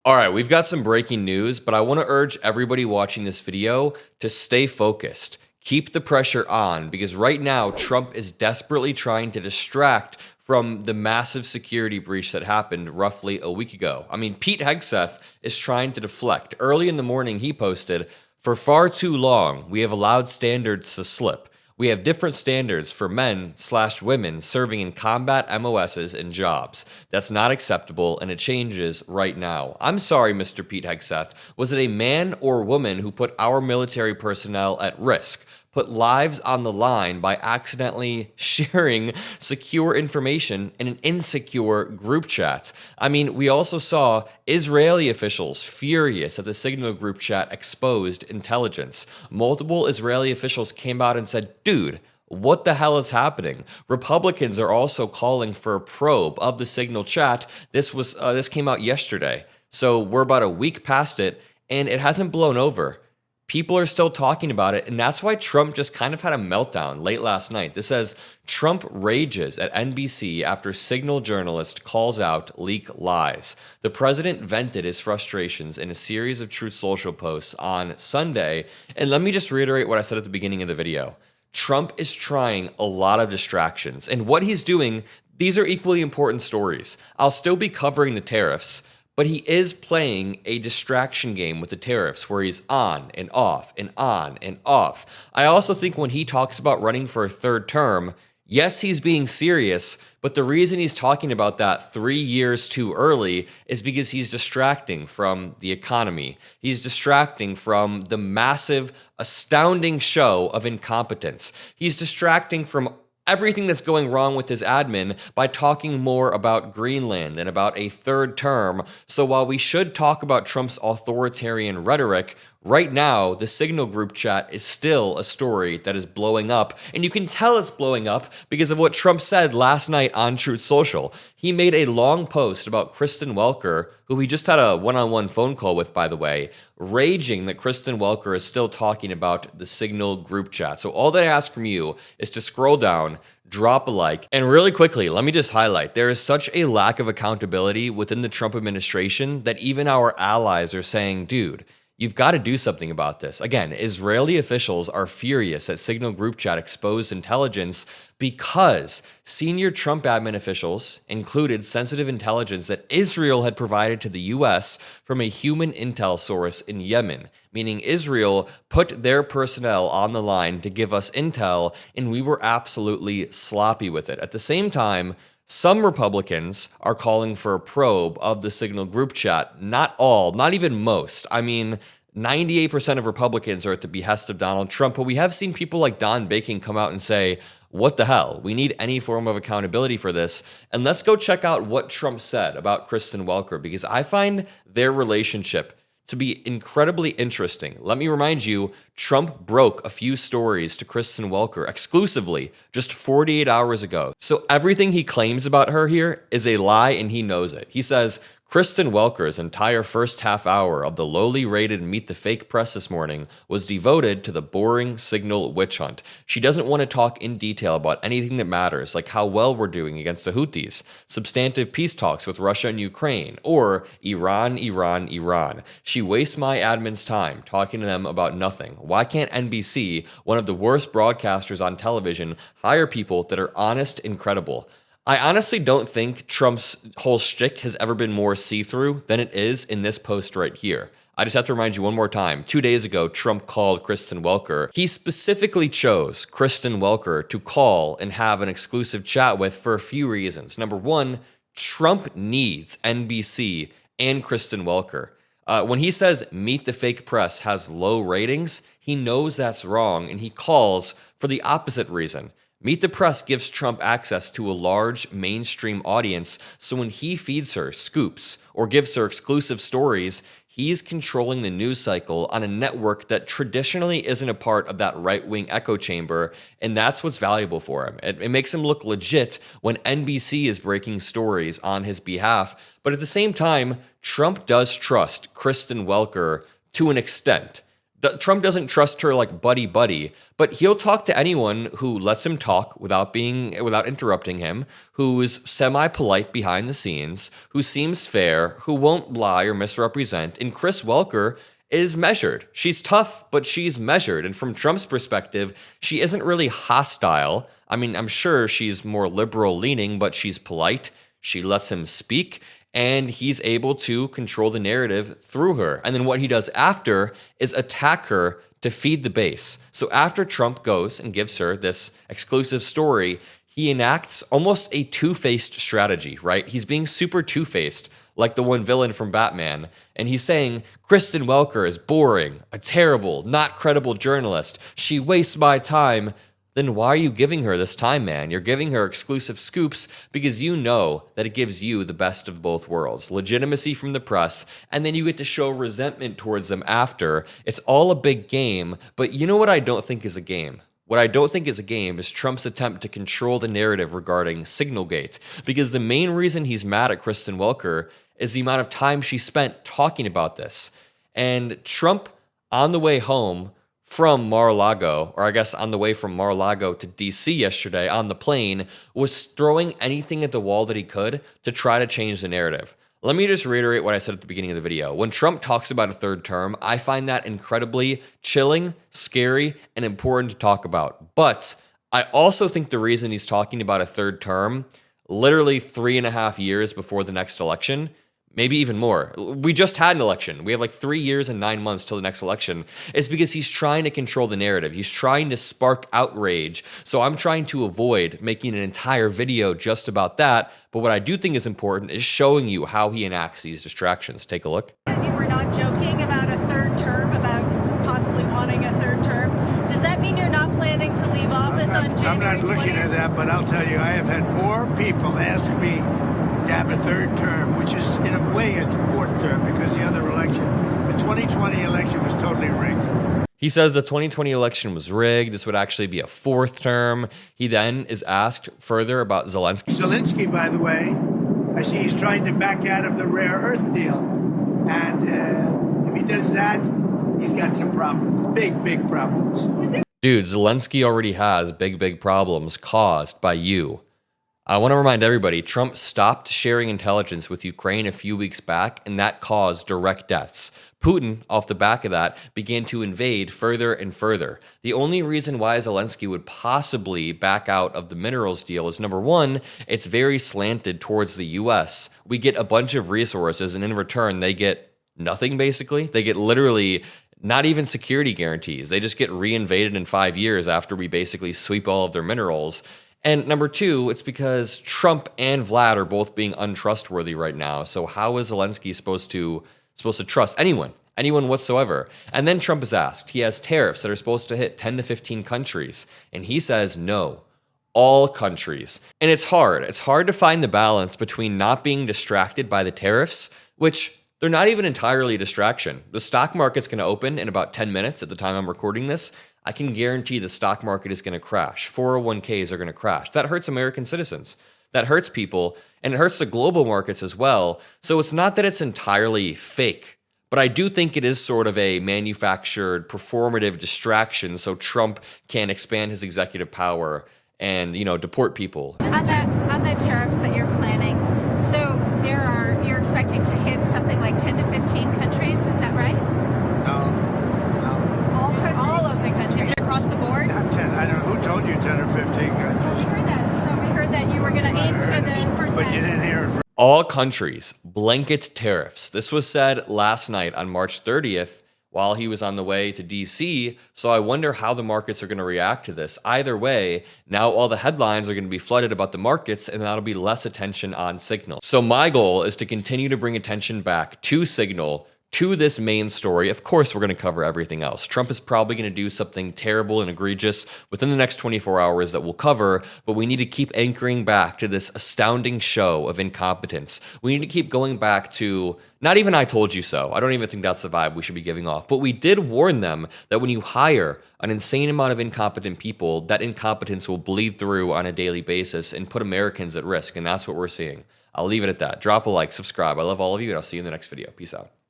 All right, we've got some breaking news, but I want to urge everybody watching this video to stay focused. Keep the pressure on because right now Trump is desperately trying to distract from the massive security breach that happened roughly a week ago. I mean, Pete Hegseth is trying to deflect. Early in the morning, he posted, "For far too long, we have allowed standards to slip. We have different standards for men/women serving in combat MOSs and jobs. That's not acceptable, and it changes right now." I'm sorry, Mr. Pete Hegseth. Was it a man or woman who put our military personnel at risk? Put lives on the line by accidentally sharing secure information in an insecure group chat. I mean, we also saw Israeli officials furious that the Signal group chat exposed intelligence. Multiple Israeli officials came out and said, dude, what the hell is happening? Republicans are also calling for a probe of the Signal chat. This came out yesterday. So we're about a week past it, and it hasn't blown over. People are still talking about it, and that's why Trump just kind of had a meltdown late last night. This says, Trump rages at NBC after Signal journalist calls out leak lies. The president vented his frustrations in a series of Truth Social posts on Sunday, and let me just reiterate what I said at the beginning of the video. Trump is trying a lot of distractions, and what he's doing, these are equally important stories. I'll still be covering the tariffs, but he is playing a distraction game with the tariffs where he's on and off and on and off. I also think when he talks about running for a third term, yes, he's being serious, but the reason he's talking about that 3 years too early is because he's distracting from the economy. He's distracting from the massive, astounding show of incompetence. He's distracting from everything that's going wrong with his admin by talking more about Greenland and about a third term. So while we should talk about Trump's authoritarian rhetoric, right now the Signal group chat is still a story that is blowing up. And you can tell it's blowing up because of what Trump said last night on Truth Social. He made a long post about Kristen Welker, who he just had a one-on-one phone call with, by the way, raging that Kristen Welker is still talking about the Signal group chat. So all that I ask from you is to scroll down, drop a like, and really quickly, let me just highlight, there is such a lack of accountability within the Trump administration that even our allies are saying, dude, you've got to do something about this. Again, Israeli officials are furious that Signal group chat exposed intelligence because senior Trump admin officials included sensitive intelligence that Israel had provided to the US from a human intel source in Yemen, meaning Israel put their personnel on the line to give us intel, and we were absolutely sloppy with it. At the same time, some Republicans are calling for a probe of the Signal group chat. Not all, not even most. I mean, 98% of Republicans are at the behest of Donald Trump, but we have seen people like Don Baking come out and say, what the hell? We need any form of accountability for this. And let's go check out what Trump said about Kristen Welker, because I find their relationship to be incredibly interesting. Let me remind you, Trump broke a few stories to Kristen Welker exclusively just 48 hours ago. So everything he claims about her here is a lie, and he knows it. He says, Kristen Welker's entire first half hour of the lowly rated Meet the Fake press this morning was devoted to the boring Signal witch hunt. She doesn't want to talk in detail about anything that matters, like how well we're doing against the Houthis, substantive peace talks with Russia and Ukraine, or Iran, Iran, Iran. She wastes my admin's time talking to them about nothing. Why can't NBC, one of the worst broadcasters on television, hire people that are honest and credible? I honestly don't think Trump's whole shtick has ever been more see-through than it is in this post right here. I just have to remind you one more time. 2 days ago, Trump called Kristen Welker. He specifically chose Kristen Welker to call and have an exclusive chat with for a few reasons. Number one, Trump needs NBC and Kristen Welker. When he says Meet the Fake press has low ratings, he knows that's wrong, and he calls for the opposite reason. Meet the Press gives Trump access to a large mainstream audience, so when he feeds her scoops or gives her exclusive stories, he's controlling the news cycle on a network that traditionally isn't a part of that right-wing echo chamber, and that's what's valuable for him. It makes him look legit when NBC is breaking stories on his behalf, but at the same time, Trump does trust Kristen Welker to an extent, Trump doesn't trust her like buddy, but he'll talk to anyone who lets him talk without interrupting him, who is semi-polite behind the scenes, who seems fair, who won't lie or misrepresent. And Chris Welker is measured. She's tough, but she's measured. And from Trump's perspective, she isn't really hostile. I mean, I'm sure she's more liberal leaning, but she's polite. She lets him speak, and he's able to control the narrative through her. And then what he does after is attack her to feed the base. So after Trump goes and gives her this exclusive story, he enacts almost a two-faced strategy, right? He's being super two-faced, like the one villain from Batman. And he's saying, Kristen Welker is boring, a terrible, not credible journalist. She wastes my time. Then why are you giving her this time, man? You're giving her exclusive scoops because you know that it gives you the best of both worlds. Legitimacy from the press, and then you get to show resentment towards them after. It's all a big game, but you know what I don't think is a game? What I don't think is a game is Trump's attempt to control the narrative regarding Signalgate, because the main reason he's mad at Kristen Welker is the amount of time she spent talking about this. And Trump, on the way home from Mar-a-Lago, or I guess on the way from Mar-a-Lago to DC yesterday on the plane, was throwing anything at the wall that he could to try to change the narrative. Let me just reiterate what I said at the beginning of the video. When Trump talks about a third term, I find that incredibly chilling, scary, and important to talk about. But I also think the reason he's talking about a third term, literally 3.5 years before the next election, maybe even more. We just had an election. We have like 3 years and 9 months till the next election. It's because he's trying to control the narrative. He's trying to spark outrage. So I'm trying to avoid making an entire video just about that. But what I do think is important is showing you how he enacts these distractions. Take a look. You were not joking about a third term, about possibly wanting a third term. Does that mean you're not planning to leave office on January 20th? I'm not looking at that, but I'll tell you, I have had more people ask me to have a third term, which is in a way a fourth term, because the other election, the 2020 election, was totally rigged. He says the 2020 election was rigged. This would actually be a fourth term. He then is asked further about Zelensky. Zelensky, by the way, I see he's trying to back out of the rare earth deal. And if he does that, he's got some problems, big problems. Dude, Zelensky already has big problems caused by you. I want to remind everybody, Trump stopped sharing intelligence with Ukraine a few weeks back, and that caused direct deaths. Putin, off the back of that, began to invade further and further. The only reason why Zelensky would possibly back out of the minerals deal is, number one, it's very slanted towards the U.S. We get a bunch of resources, and in return, they get nothing, basically. They get literally not even security guarantees. They just get reinvaded in 5 years after we basically sweep all of their minerals. And number two, it's because Trump and Vlad are both being untrustworthy right now. So how is Zelensky supposed to trust anyone whatsoever? And then Trump is asked. He has tariffs that are supposed to hit 10 to 15 countries. And he says no, all countries. And it's hard. It's hard to find the balance between not being distracted by the tariffs, which they're not even entirely a distraction. The stock market's going to open in about 10 minutes at the time I'm recording this. I can guarantee the stock market is going to crash. 401ks are going to crash. That hurts American citizens. That hurts people, and it hurts the global markets as well. So it's not that it's entirely fake, but I do think it is sort of a manufactured, performative distraction so Trump can expand his executive power and, deport people. On the tariffs that you're planning, so you're expecting to hit something like 10 to 15 countries, is that right? No. All of the countries across the board? Not 10. I don't know. Who told you 10 or 15 countries? We heard that. So we heard that you were going to aim for the 10%. But you didn't hear it from all countries, blanket tariffs. This was said last night on March 30th while he was on the way to DC. So I wonder how the markets are going to react to this. Either way, now all the headlines are going to be flooded about the markets, and that'll be less attention on Signal. So my goal is to continue to bring attention back to Signal, to this main story. Of course, we're going to cover everything else. Trump is probably going to do something terrible and egregious within the next 24 hours that we'll cover, but we need to keep anchoring back to this astounding show of incompetence. We need to keep going back to, not even I told you so. I don't even think that's the vibe we should be giving off, but we did warn them that when you hire an insane amount of incompetent people, that incompetence will bleed through on a daily basis and put Americans at risk, and that's what we're seeing. I'll leave it at that. Drop a like, subscribe. I love all of you, and I'll see you in the next video. Peace out.